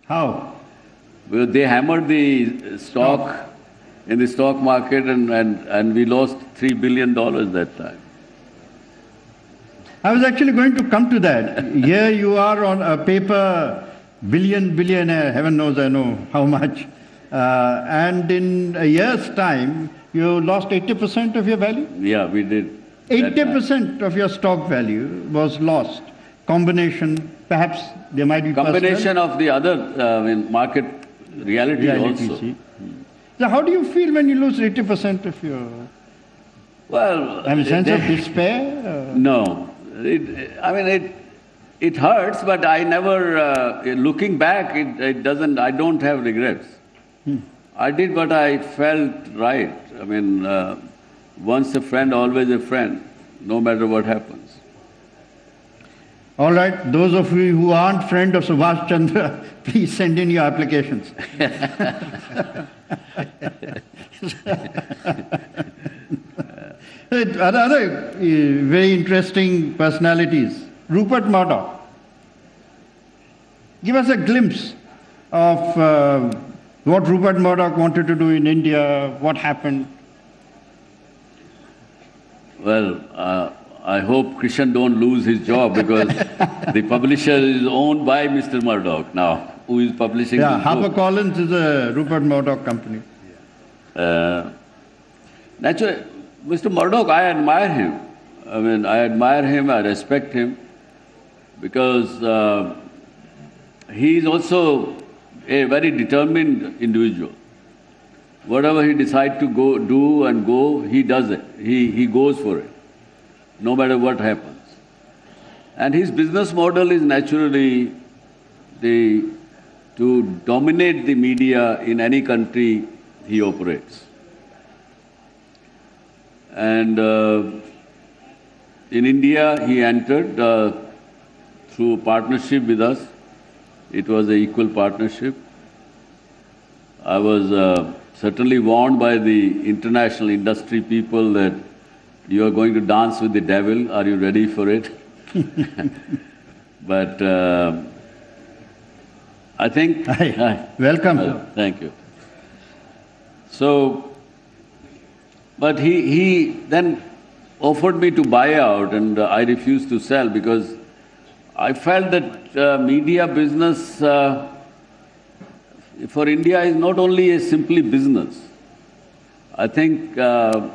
How? Well, they hammered the stock in the stock market and we lost $3 billion that time. I was actually going to come to that. Here you are on a paper, billionaire, heaven knows I know how much. And in a year's time, you lost 80% of your value? Yeah, we did. 80% of your stock value was lost. Combination, perhaps there might be combination of the other market reality also. See. So how do you feel when you lose 80% of your... Well... I mean, sense of despair? No. It hurts, but I never, looking back, it doesn't, I don't have regrets. I did what I felt right. I mean, once a friend, always a friend, no matter what happens. All right, those of you who aren't friend of Subhash Chandra, please send in your applications. Other very interesting personalities. Rupert Murdoch. Give us a glimpse of what Rupert Murdoch wanted to do in India, what happened. Well, I hope Krishan don't lose his job because the publisher is owned by Mr. Murdoch now, who is publishing this book. HarperCollins is a Rupert Murdoch company. Naturally, Mr. Murdoch, I admire him. I respect him because he is also a very determined individual. Whatever he decides to go, he does it. He goes for it, no matter what happens. And his business model is naturally to dominate the media in any country he operates. And in India, he entered through partnership with us. It was an equal partnership. I was certainly warned by the international industry people that you are going to dance with the devil. Are you ready for it? But I think... Hi. Welcome. Thank you. So, but he then offered me to buy out and I refused to sell because I felt that media business for India is not only a simply business. I think, I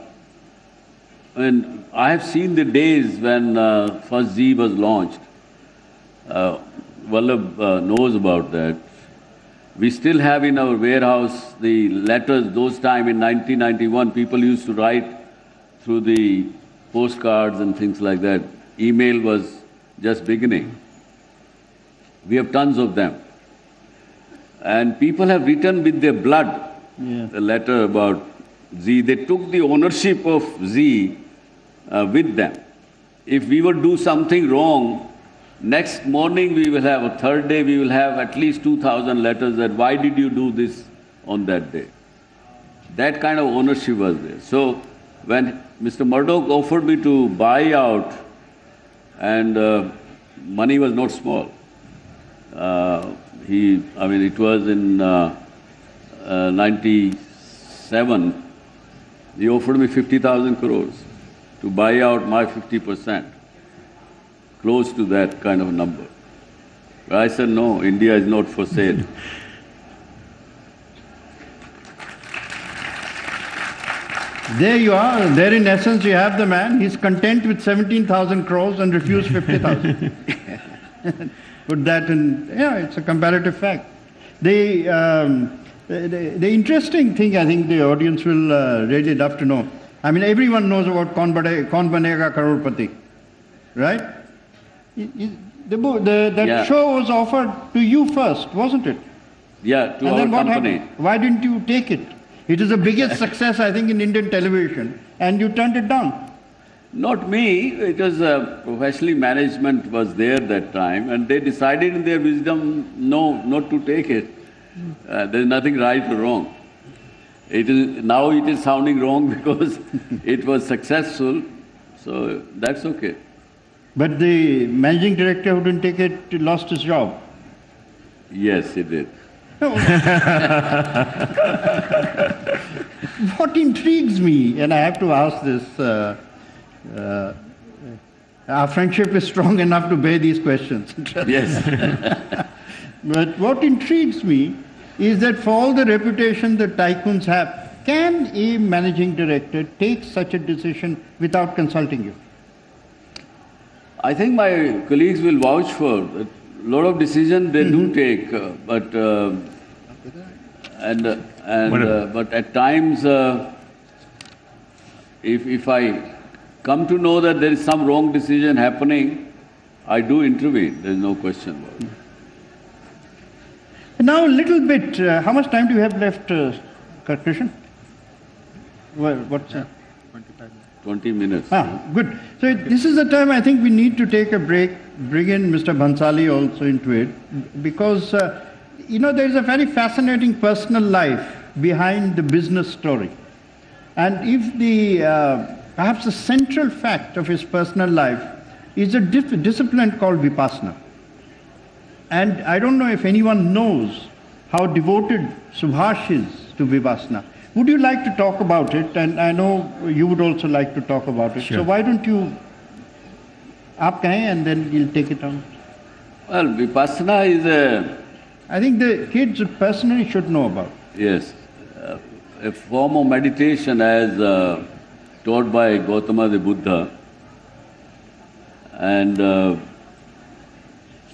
have seen the days when first ZEE was launched. Vallabh knows about that. We still have in our warehouse the letters, those time in 1991, people used to write through the postcards and things like that. Email was just beginning. We have tons of them. And people have written with their blood the letter about ZEE. They took the ownership of ZEE with them. If we would do something wrong, next morning we will have, a third day we will have at least 2,000 letters that why did you do this on that day? That kind of ownership was there. So when Mr. Murdoch offered me to buy out, and money was not small. It was in 97, he offered me 50,000 crores to buy out my 50%, close to that kind of number. But I said, no, India is not for sale. There you are. There in essence you have the man. He's content with 17,000 crores and refused 50,000. Put that in, it's a comparative fact. The interesting thing, I think the audience will really love to know. I mean, everyone knows about Kaun Banega Crorepati, right? That show was offered to you first, wasn't it? Yeah, to our company. Why didn't you take it? It is the biggest success, I think, in Indian television, and you turned it down. Not me, it was professionally management was there that time and they decided in their wisdom, no, not to take it. There's nothing right or wrong. Now it is sounding wrong because it was successful, so that's okay. But the managing director who didn't take it lost his job. Yes, he did. No. What intrigues me, and I have to ask this, our friendship is strong enough to bear these questions. Yes. But what intrigues me is that for all the reputation that tycoons have, can a managing director take such a decision without consulting you? I think my colleagues will vouch for a lot of decisions they do take, but at times, if I come to know that there is some wrong decision happening, I do intervene. There is no question about it. Now, a little bit, how much time do you have left, Krishnan? What's 20 minutes. Good. So this is the time I think we need to take a break, bring in Mr. Bhansali also into it, because, there is a very fascinating personal life behind the business story. And if perhaps the central fact of his personal life is a discipline called Vipassana. And I don't know if anyone knows how devoted Subhash is to Vipassana. Would you like to talk about it? And I know you would also like to talk about it. Sure. So why don't you, aap kahein and then you'll take it on. Well, Vipassana is I think the kids personally should know about it. Yes, a form of meditation as taught by Gautama the Buddha. And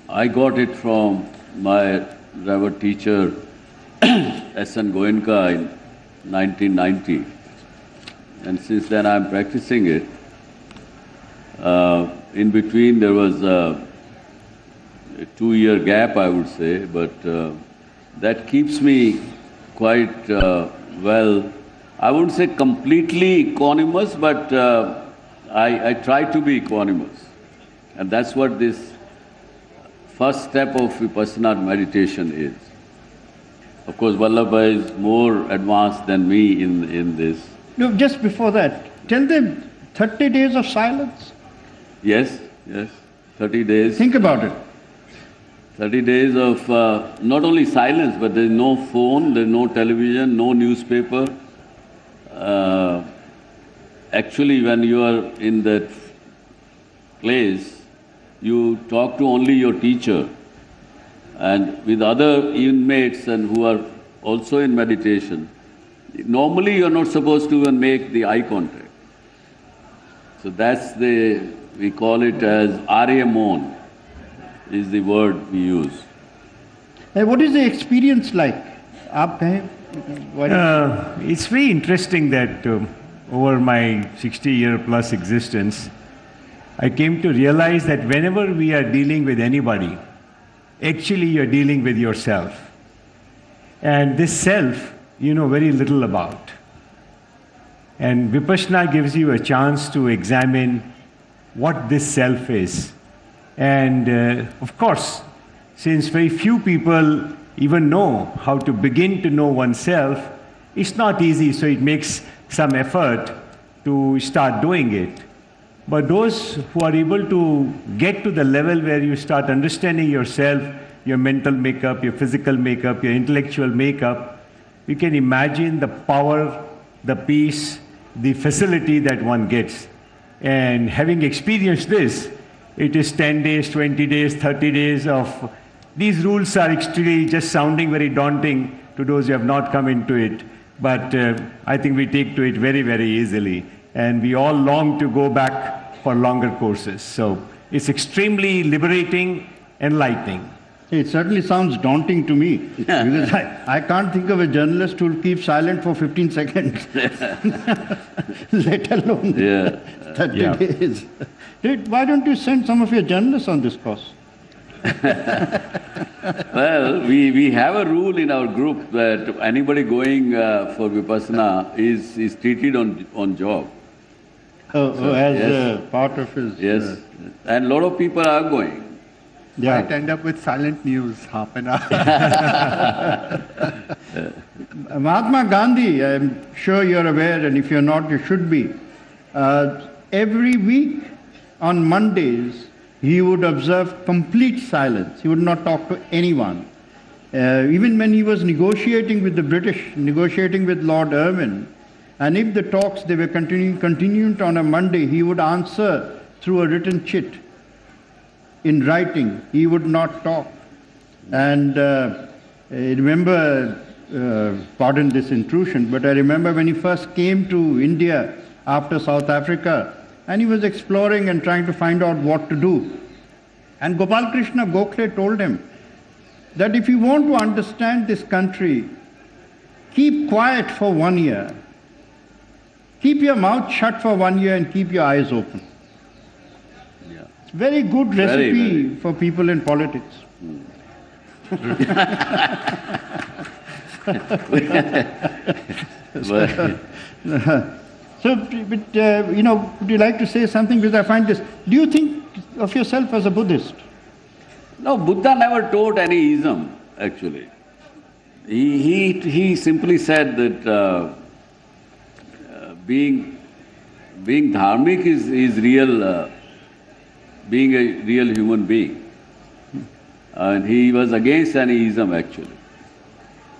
I got it from my Reverend teacher, S.N. Goenka in 1990. And since then I'm practicing it. In between there was a 2-year gap, I would say, but that keeps me quite well, I wouldn't say completely equanimous, but I try to be equanimous. And that's what this first step of Vipassana meditation is. Of course, Vallabhbhai is more advanced than me in this. No, just before that, tell them 30 days of silence. Yes, 30 days. Think about it. 30 days of not only silence, but there's no phone, there's no television, no newspaper. Actually, when you are in that place, you talk to only your teacher. And with other inmates and who are also in meditation, normally you're not supposed to even make the eye contact. So that's we call it as Arya Mon, is the word we use. What is the experience like? Aap kahein? It's very interesting that over my 60-year plus existence, I came to realize that whenever we are dealing with anybody, actually you're dealing with yourself. And this self, you know very little about. And Vipassana gives you a chance to examine what this self is. And of course, since very few people even know how to begin to know oneself, it's not easy, so it makes some effort to start doing it. But those who are able to get to the level where you start understanding yourself, your mental makeup, your physical makeup, your intellectual makeup, you can imagine the power, the peace, the facility that one gets. And having experienced this, it is 10 days, 20 days, 30 days of... These rules are actually just sounding very daunting to those who have not come into it. But I think we take to it very, very easily. And we all long to go back for longer courses. So it's extremely liberating, enlightening. It certainly sounds daunting to me. Because I can't think of a journalist who will keep silent for 15 seconds. Let alone 30 days. Why don't you send some of your journalists on this course? Well, we have a rule in our group that anybody going for Vipassana is treated on job. As part of his... Yes, and a lot of people are going. Yeah. Might end up with silent news, half an hour. Mahatma Gandhi, I'm sure you're aware, and if you're not, you should be. Every week on Mondays, he would observe complete silence. He would not talk to anyone. Even when he was negotiating with the British, negotiating with Lord Irwin, and if the talks they were continued on a Monday, he would answer through a written chit. In writing, he would not talk. And I remember, pardon this intrusion, but I remember when he first came to India after South Africa, and he was exploring and trying to find out what to do. And Gopal Krishna Gokhale told him that if you want to understand this country, keep quiet for 1 year. Keep your mouth shut for 1 year and keep your eyes open. Yeah. It's very good recipe Very. for people in politics. So, but, would you like to say something? Because I find this. Do you think of yourself as a Buddhist? No, Buddha never taught any ism, actually. He simply said that being dharmic is real, being a real human being. And he was against any ism, actually.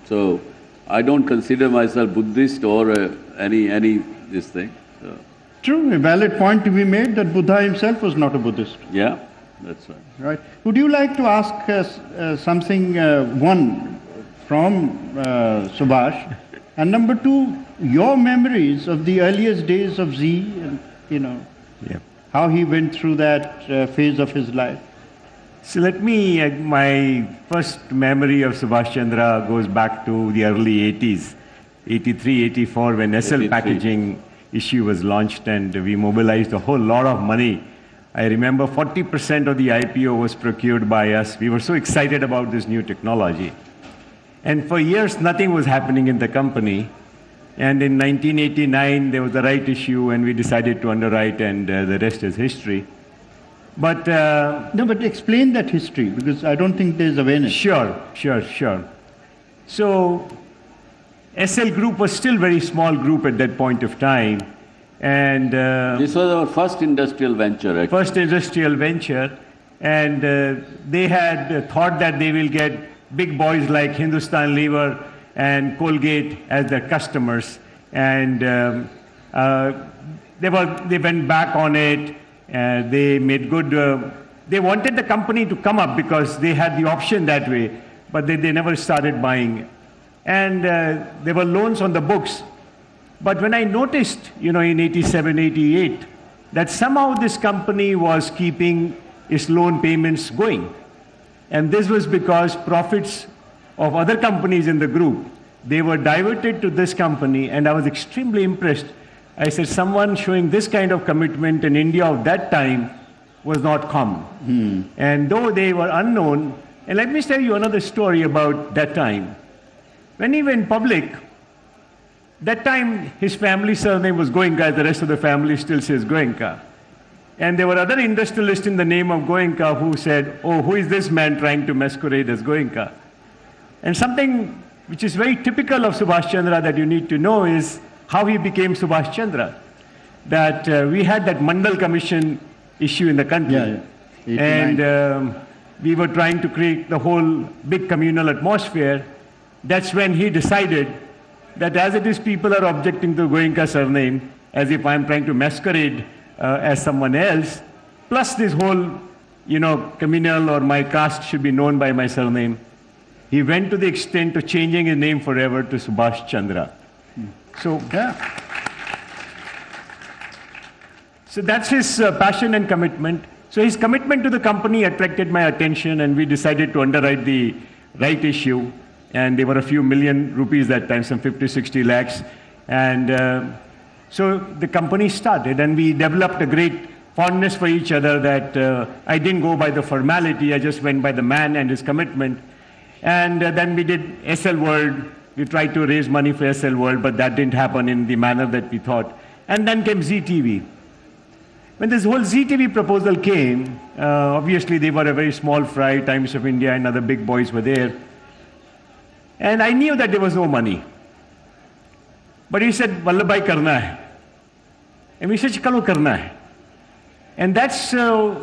So I don't consider myself Buddhist or any this thing. So, True, a valid point to be made that Buddha himself was not a Buddhist. yeah, that's right. Right. Would you like to ask us something, one, from Subhash, and number two, your memories of the earliest days of ZEE, and Yeah. how he went through that phase of his life? So let me, my first memory of Subhash Chandra goes back to the early 80s, 83, 84, when SL 83. packaging issue was launched and we mobilized a whole lot of money. I remember 40% of the IPO was procured by us. We were so excited about this new technology. And for years, nothing was happening in the company. And in 1989, there was the right issue and we decided to underwrite, and the rest is history. But No, but explain that history, because I don't think there's awareness. Sure. So, SL Group was still very small group at that point of time, and This was our first industrial venture, actually. first industrial venture, and they had thought that they will get big boys like Hindustan Lever and Colgate as their customers, and they went back on it. They made good. They wanted the company to come up because they had the option that way, but they never started buying. And there were loans on the books. But when I noticed, in 87, 88, that somehow this company was keeping its loan payments going. And this was because profits of other companies in the group, they were diverted to this company, and I was extremely impressed. I said, someone showing this kind of commitment in India of that time was not common. And though they were unknown, and let me tell you another story about that time. When he went public, that time his family surname was Goenka, the rest of the family still says Goenka. And there were other industrialists in the name of Goenka who said, oh, who is this man trying to masquerade as Goenka? And something which is very typical of Subhash Chandra that you need to know is how he became Subhash Chandra. That we had that Mandal Commission issue in the country. Yeah. 89. And we were trying to create the whole big communal atmosphere. That's when he decided that as it is people are objecting to Goenka surname, as if I'm trying to masquerade as someone else, plus this whole, communal or my caste should be known by my surname. He went to the extent of changing his name forever to Subhash Chandra. So, Yeah. So that's his passion and commitment. So his commitment to the company attracted my attention, and we decided to underwrite the right issue. And there were a few million rupees that time, some 50, 60 lakhs. And so the company started, and we developed a great fondness for each other that I didn't go by the formality, I just went by the man and his commitment. And then we did SL World. We tried to raise money for SL World, but that didn't happen in the manner that we thought. And then came ZEE TV. When this whole ZEE TV proposal came, obviously they were a very small fry, Times of India and other big boys were there. And I knew that there was no money. But he said, Vallabhbhai karna hai. And we said, Chalo karna hai. And that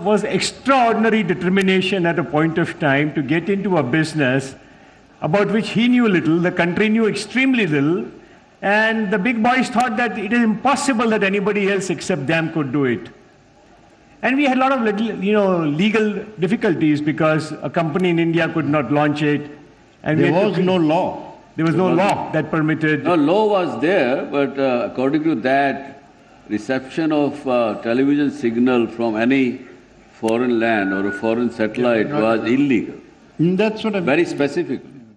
was extraordinary determination at a point of time to get into a business about which he knew little, the country knew extremely little, and the big boys thought that it is impossible that anybody else except them could do it. And we had a lot of legal difficulties because a company in India could not launch it. And There was no law. There was no law that permitted. No, law was there, but according to that, reception of television signal from any foreign land or a foreign satellite was illegal. That's what I mean. Very specific.